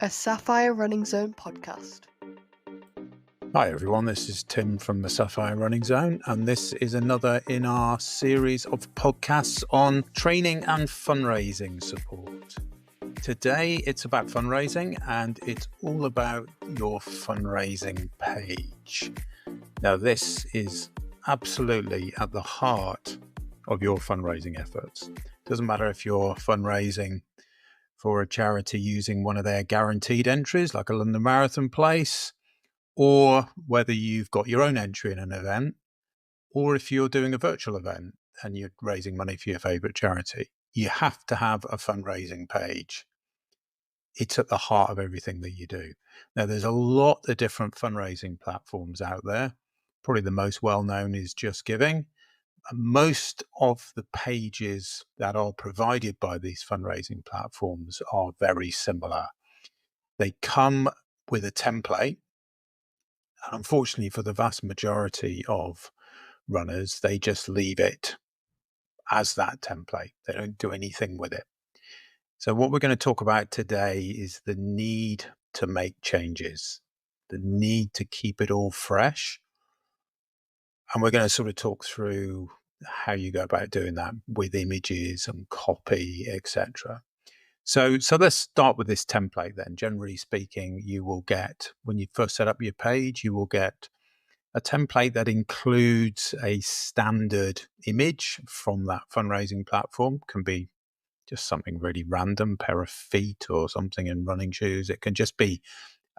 a Sapphire Running Zone podcast. Hi everyone, this is Tim from the Sapphire Running Zone, and this is another in our series of podcasts on training and fundraising support. Today it's about fundraising, and it's all about your fundraising page. Now this is absolutely at the heart of your fundraising efforts. Doesn't matter if you're fundraising for a charity using one of their guaranteed entries like a London Marathon place, or whether you've got your own entry in an event, or if you're doing a virtual event and you're raising money for your favorite charity. You have to have a fundraising page. It's at the heart of everything that you do. Now, there's a lot of different fundraising platforms out there. Probably the most well-known is Just Giving. Most of the pages that are provided by these fundraising platforms are very similar. They come with a template. And unfortunately, for the vast majority of runners, they just leave it as that template. They don't do anything with it. So what we're going to talk about today is the need to make changes, the need to keep it all fresh. And we're going to sort of talk through how you go about doing that with images and copy, etc. So let's start with this template then. Generally speaking, you will get, when you first set up your page, you will get a template that includes a standard image from that fundraising platform. Can be just something really random, pair of feet or something in running shoes. It can just be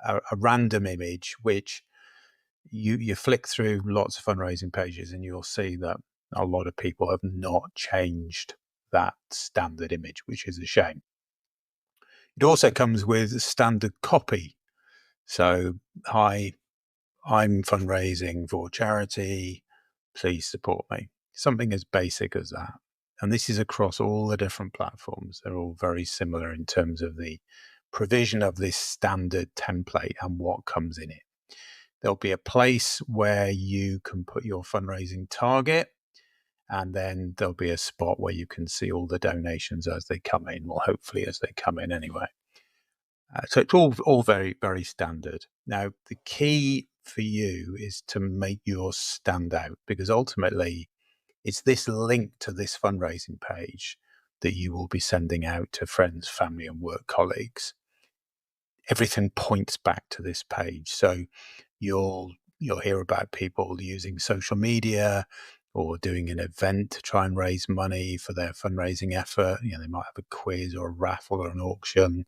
a random image, which you flick through lots of fundraising pages and you'll see that a lot of people have not changed that standard image, which is a shame. It also comes with standard copy. So, hi, I'm fundraising for charity. Please support me. Something as basic as that. And this is across all the different platforms. They're all very similar in terms of the provision of this standard template and what comes in it. There'll be a place where you can put your fundraising target, and then there'll be a spot where you can see all the donations as they come in, or hopefully as they come in anyway. So it's all very, very standard. Now, the key for you is to make yours stand out, because ultimately it's this link to this fundraising page that you will be sending out to friends, family, and work colleagues. Everything points back to this page. So you'll hear about people using social media or doing an event to try and raise money for their fundraising effort. They might have a quiz or a raffle or an auction.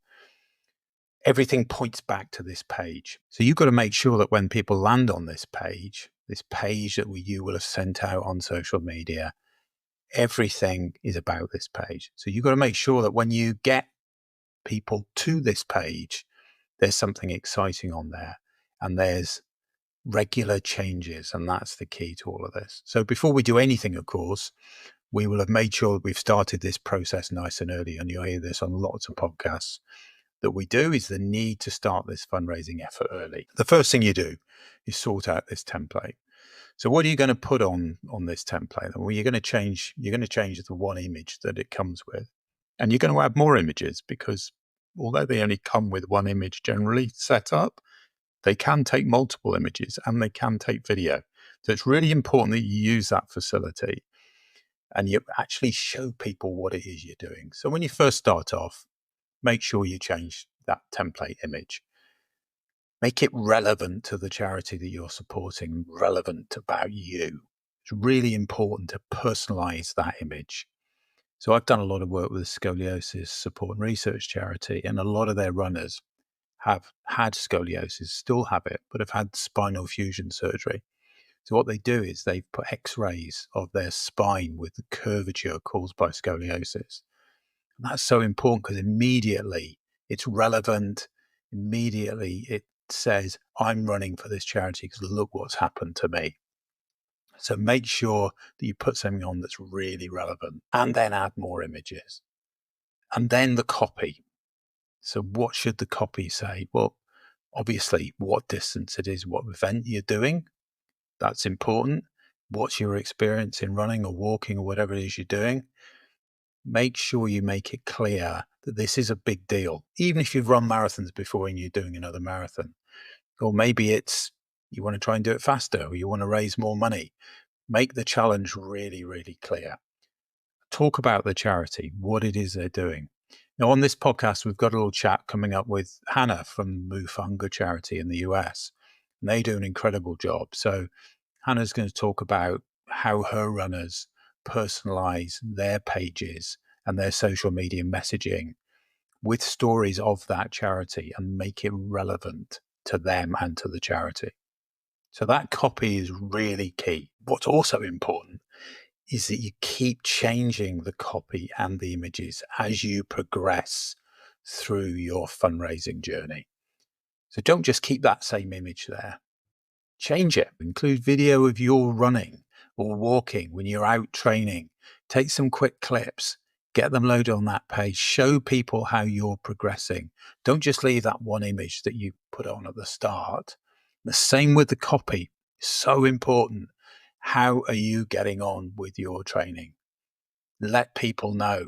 Everything points back to this page. So you've got to make sure that when people land on this page that you will have sent out on social media, everything is about this page. So you've got to make sure that when you get people to this page, there's something exciting on there and there's regular changes. And that's the key to all of this. So before we do anything, of course, we will have made sure that we've started this process nice and early. And you'll hear this on lots of podcasts. That we do is the need to start this fundraising effort early. The first thing you do is sort out this template. So what are you going to put on this template? Well, you're going to change the one image that it comes with. And you're going to add more images, because although they only come with one image generally set up, they can take multiple images and they can take video. So it's really important that you use that facility and you actually show people what it is you're doing. So when you first start off, make sure you change that template image. Make it relevant to the charity that you're supporting, relevant about you. It's really important to personalize that image. So I've done a lot of work with the scoliosis support and research charity, and a lot of their runners have had scoliosis, still have it, but have had spinal fusion surgery. So what they do is they've put x-rays of their spine with the curvature caused by scoliosis. That's so important because immediately it's relevant. Immediately it says, I'm running for this charity because look what's happened to me. So make sure that you put something on that's really relevant, and then add more images. And then the copy. So what should the copy say? Well, obviously what distance it is, what event you're doing. That's important. What's your experience in running or walking or whatever it is you're doing? Make sure you make it clear that this is a big deal, even if you've run marathons before and you're doing another marathon. Or maybe it's you want to try and do it faster, or you want to raise more money. Make the challenge really, really clear. Talk about the charity, what it is they're doing. Now, on this podcast, we've got a little chat coming up with Hannah from Move for Hunger charity in the US. And they do an incredible job. So Hannah's going to talk about how her runners personalize their pages and their social media messaging with stories of that charity and make it relevant to them and to the charity. So that copy is really key. What's also important is that you keep changing the copy and the images as you progress through your fundraising journey. So don't just keep that same image there. Change it. Include video of your running or walking when you're out training. Take some quick clips. Get them loaded on that page. Show people how you're progressing. Don't just leave that one image that you put on at the start. The same with the copy. So important. How are you getting on with your training? Let people know.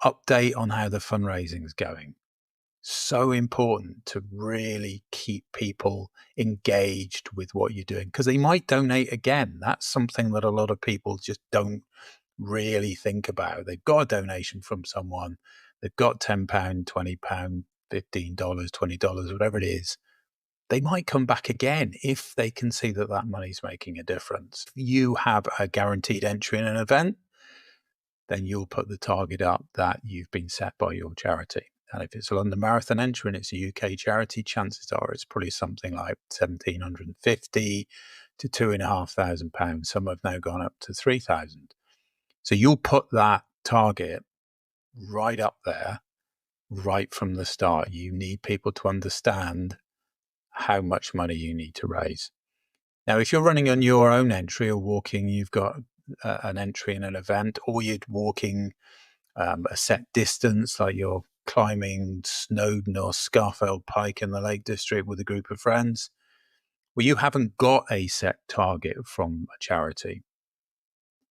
Update on how the fundraising is going. So important to really keep people engaged with what you're doing, because they might donate again. That's something that a lot of people just don't really think about. They've got a donation from someone, they've got £10, £20, $15, $20, whatever it is. They might come back again if they can see that that money's making a difference. If you have a guaranteed entry in an event, then you'll put the target up that you've been set by your charity. And if it's a London Marathon entry and it's a UK charity, chances are it's probably something like £1,750 to £2,500. Some have now gone up to £3,000. So you'll put that target right up there, right from the start. You need people to understand how much money you need to raise. Now, if you're running on your own entry or walking, you've got an entry in an event, or you're walking a set distance, like you're climbing Snowdon or Scarfell Pike in the Lake District with a group of friends, well, you haven't got a set target from a charity.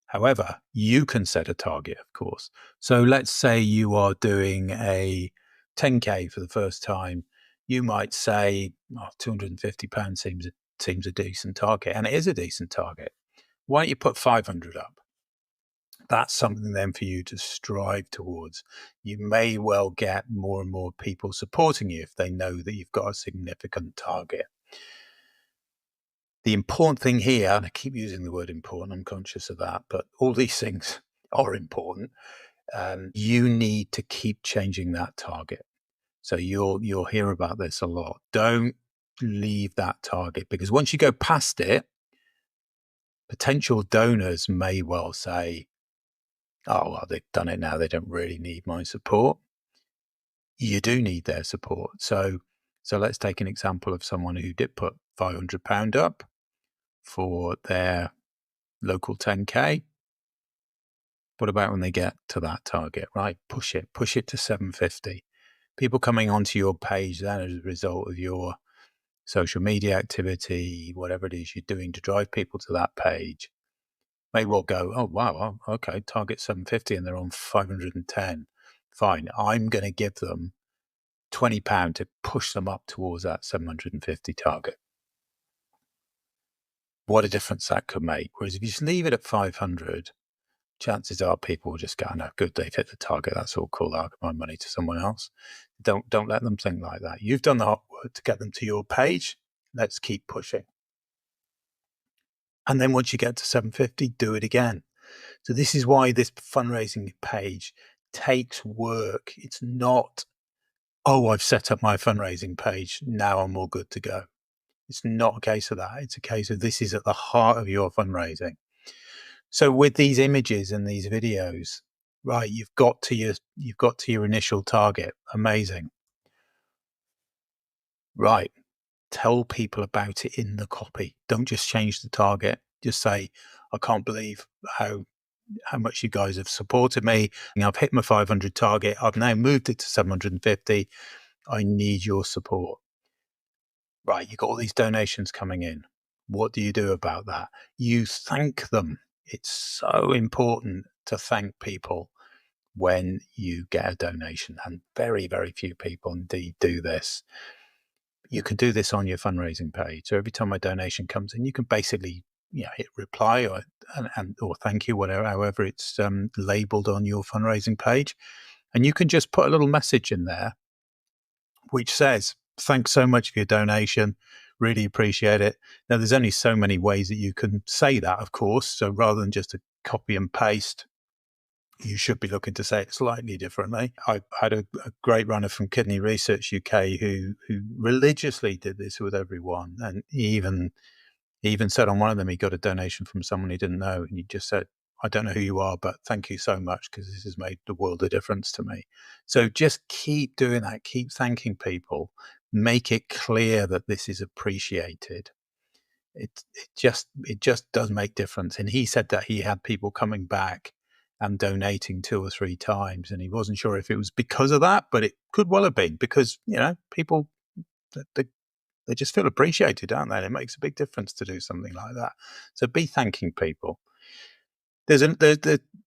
However, you can set a target, of course. So let's say you are doing a 10K for the first time. You might say, £250 seems a decent target, and it is a decent target. Why don't you put 500 up? That's something then for you to strive towards. You may well get more and more people supporting you if they know that you've got a significant target. The important thing here, and I keep using the word important, I'm conscious of that, but all these things are important. You need to keep changing that target. So you'll hear about this a lot. Don't leave that target, because once you go past it, potential donors may well say, oh, well, they've done it now, they don't really need my support. You do need their support. So let's take an example of someone who did put £500 up for their local 10K. What about when they get to that target, right? Push it to 750. People coming onto your page then as a result of your social media activity, whatever it is you're doing to drive people to that page, may well go, oh, wow, okay, target 750 and they're on 510. Fine, I'm going to give them £20 to push them up towards that 750 target. What a difference that could make. Whereas if you just leave it at 500, chances are people will just go, no, good, they've hit the target. That's all cool. I'll give my money to someone else. Don't let them think like that. You've done the hard work to get them to your page. Let's keep pushing. And then once you get to 750, do it again. So this is why this fundraising page takes work. It's not, oh, I've set up my fundraising page, now I'm all good to go. It's not a case of that. It's a case of this is at the heart of your fundraising. So with these images and these videos, right, you've got to your initial target. Amazing. Right. Tell people about it in the copy. Don't just change the target. Just say, I can't believe how much you guys have supported me. I've hit my 500 target. I've now moved it to 750. I need your support. Right, you've got all these donations coming in. What do you do about that? You thank them. It's so important to thank people when you get a donation, and very, very few people indeed do this. You can do this on your fundraising page. So every time a donation comes in, you can basically hit reply or thank you, whatever, however it's labeled on your fundraising page. And you can just put a little message in there which says, thanks so much for your donation. Really appreciate it. Now, there's only so many ways that you can say that, of course. So rather than just a copy and paste, you should be looking to say it slightly differently. I had a great runner from Kidney Research UK who religiously did this with everyone. And he even said on one of them, he got a donation from someone he didn't know. And he just said, I don't know who you are, but thank you so much because this has made the world of difference to me. So just keep doing that. Keep thanking people. Make it clear that this is appreciated. It just does make difference. And he said that he had people coming back and donating 2 or 3 times, and he wasn't sure if it was because of that, but it could well have been because people they just feel appreciated, don't they? It makes a big difference to do something like that. So be thanking people. There's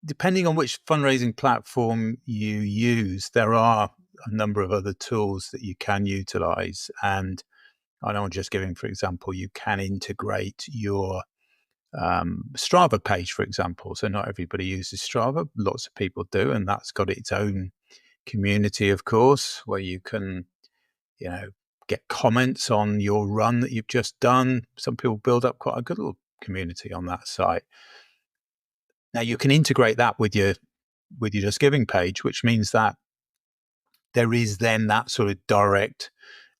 depending on which fundraising platform you use, there are a number of other tools that you can utilize. And I know, just giving, for example, you can integrate your Strava page, for example. So not everybody uses Strava. Lots of people do. And that's got its own community, of course, where you can, get comments on your run that you've just done. Some people build up quite a good little community on that site. Now you can integrate that with your Just Giving page, which means that there is then that sort of direct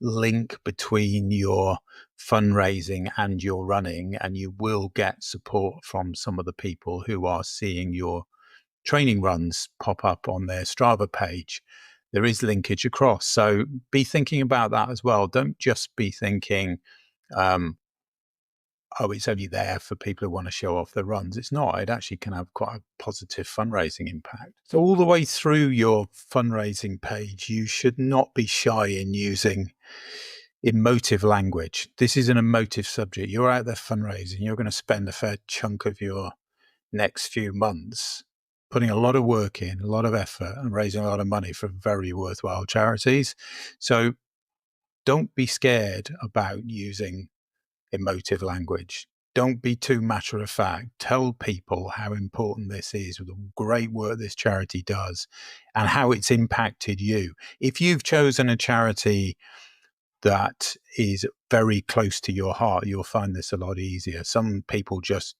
link between your fundraising and your running, and you will get support from some of the people who are seeing your training runs pop up on their Strava page. There is linkage across. So be thinking about that as well. Don't just be thinking, it's only there for people who want to show off their runs. It's not. It actually can have quite a positive fundraising impact. So all the way through your fundraising page, you should not be shy in using emotive language. This is an emotive subject. You're out there fundraising. You're going to spend a fair chunk of your next few months putting a lot of work in, a lot of effort, and raising a lot of money for very worthwhile charities. So don't be scared about using emotive language. Don't be too matter of fact. Tell people how important this is, with the great work this charity does, and how it's impacted you. If you've chosen a charity that is very close to your heart, you'll find this a lot easier. Some people just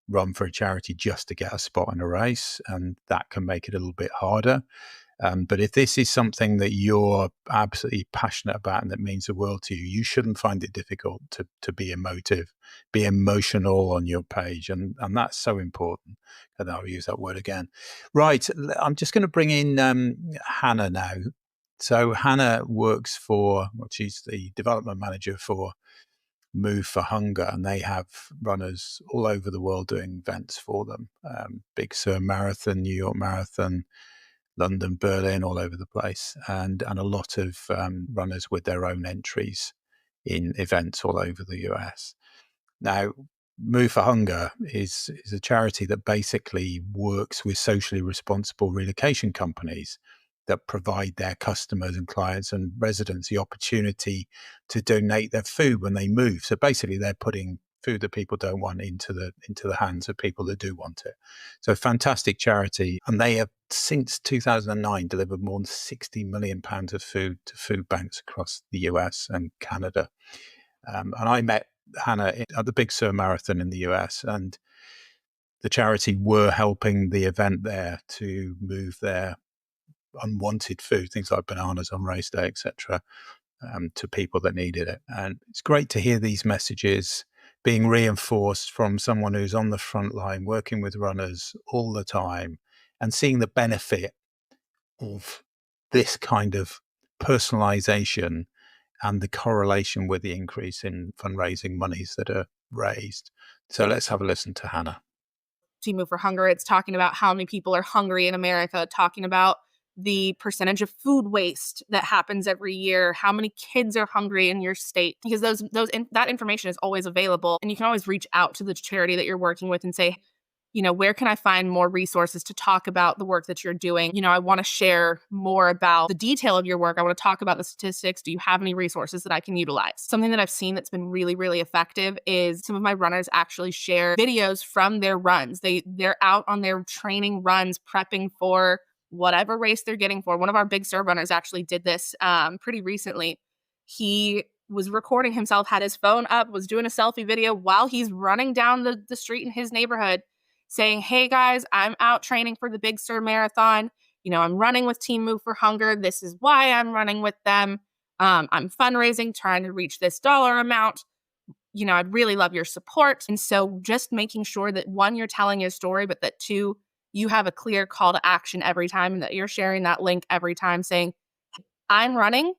run for a charity just to get a spot in a race, and that can make it a little bit harder. But if this is something that you're absolutely passionate about and that means the world to you, you shouldn't find it difficult to be emotive, be emotional on your page. And that's so important. And I'll use that word again. Right. I'm just going to bring in Hannah now. So Hannah works she's the development manager for Move for Hunger, and they have runners all over the world doing events for them. Big Sur Marathon, New York Marathon, London, Berlin, all over the place, and a lot of runners with their own entries in events all over the US. Now, Move for Hunger is a charity that basically works with socially responsible relocation companies that provide their customers and clients and residents the opportunity to donate their food when they move. So basically, they're putting food that people don't want into the hands of people that do want it. So fantastic charity. And they have, since 2009, delivered more than £60 million of food to food banks across the US and Canada. And I met Hannah at the Big Sur Marathon in the US, and the charity were helping the event there to move their unwanted food, things like bananas on race day, etc., to people that needed it. And it's great to hear these messages being reinforced from someone who's on the front line, working with runners all the time, and seeing the benefit of this kind of personalisation and the correlation with the increase in fundraising monies that are raised. So let's have a listen to Hannah. Team Move for Hunger, it's talking about how many people are hungry in America, talking about the percentage of food waste that happens every year, how many kids are hungry in your state, because that information is always available, and you can always reach out to the charity that you're working with and say, where can I find more resources to talk about the work that you're doing? I want to share more about the detail of your work. I want to talk about the statistics. Do you have any resources that I can utilize? Something that I've seen that's been really, really effective is some of my runners actually share videos from their runs. They're out on their training runs, prepping for whatever race they're getting for. One of our Big Sur runners actually did this pretty recently. He was recording himself, had his phone up, was doing a selfie video while he's running down the street in his neighborhood, saying, hey guys, I'm out training for the Big Sur Marathon. I'm running with Team Move for Hunger. This is why I'm running with them. I'm fundraising, trying to reach this dollar amount. I'd really love your support. And so just making sure that one, you're telling your story, but that two, you have a clear call to action every time and that you're sharing that link every time saying, I'm running.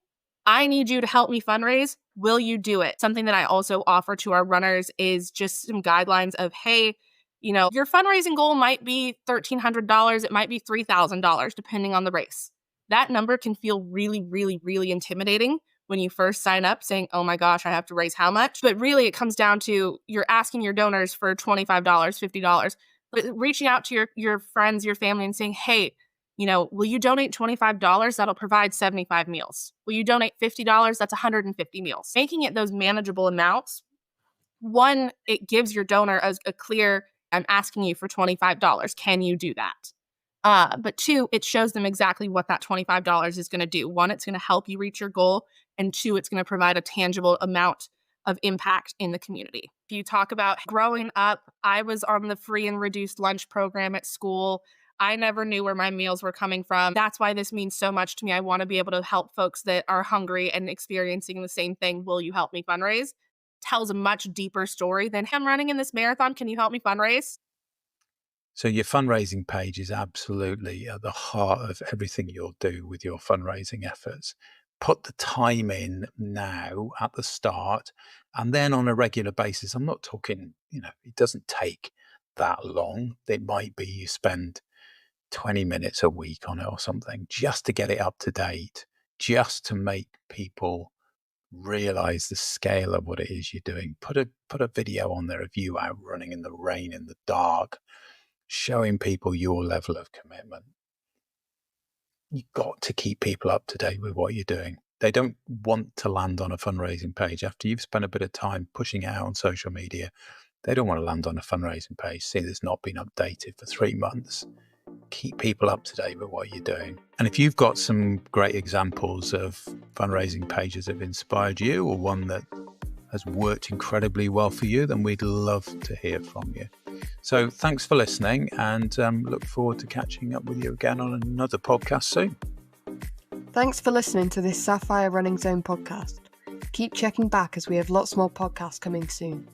I need you to help me fundraise. Will you do it? Something that I also offer to our runners is just some guidelines of, hey, your fundraising goal might be $1,300. It might be $3,000, depending on the race. That number can feel really, really, really intimidating when you first sign up saying, oh my gosh, I have to raise how much? But really it comes down to you're asking your donors for $25, $50, but reaching out to your friends, your family and saying, hey, will you donate $25? That'll provide 75 meals. Will you donate $50? That's 150 meals. Making it those manageable amounts. One, it gives your donor a clear, I'm asking you for $25. Can you do that? But two, it shows them exactly what that $25 is going to do. One, it's going to help you reach your goal. And two, it's going to provide a tangible amount of impact in the community. If you talk about growing up, I was on the free and reduced lunch program at school. I never knew where my meals were coming from. That's why this means so much to me. I want to be able to help folks that are hungry and experiencing the same thing. Will you help me fundraise? Tells a much deeper story than, I'm running in this marathon. Can you help me fundraise? So your fundraising page is absolutely at the heart of everything you'll do with your fundraising efforts. Put the time in now at the start and then on a regular basis. I'm not talking, it doesn't take that long. It might be you spend 20 minutes a week on it or something just to get it up to date, just to make people realize the scale of what it is you're doing. Put a video on there of you out running in the rain, in the dark, showing people your level of commitment. You've got to keep people up to date with what you're doing. They don't want to land on a fundraising page after you've spent a bit of time pushing it out on social media. They don't want to land on a fundraising page, see that's not been updated for 3 months. Keep people up to date with what you're doing. And if you've got some great examples of fundraising pages that have inspired you or one that has worked incredibly well for you, then we'd love to hear from you. So thanks for listening and look forward to catching up with you again on another podcast soon. Thanks for listening to this Sapphire Running Zone podcast. Keep checking back as we have lots more podcasts coming soon.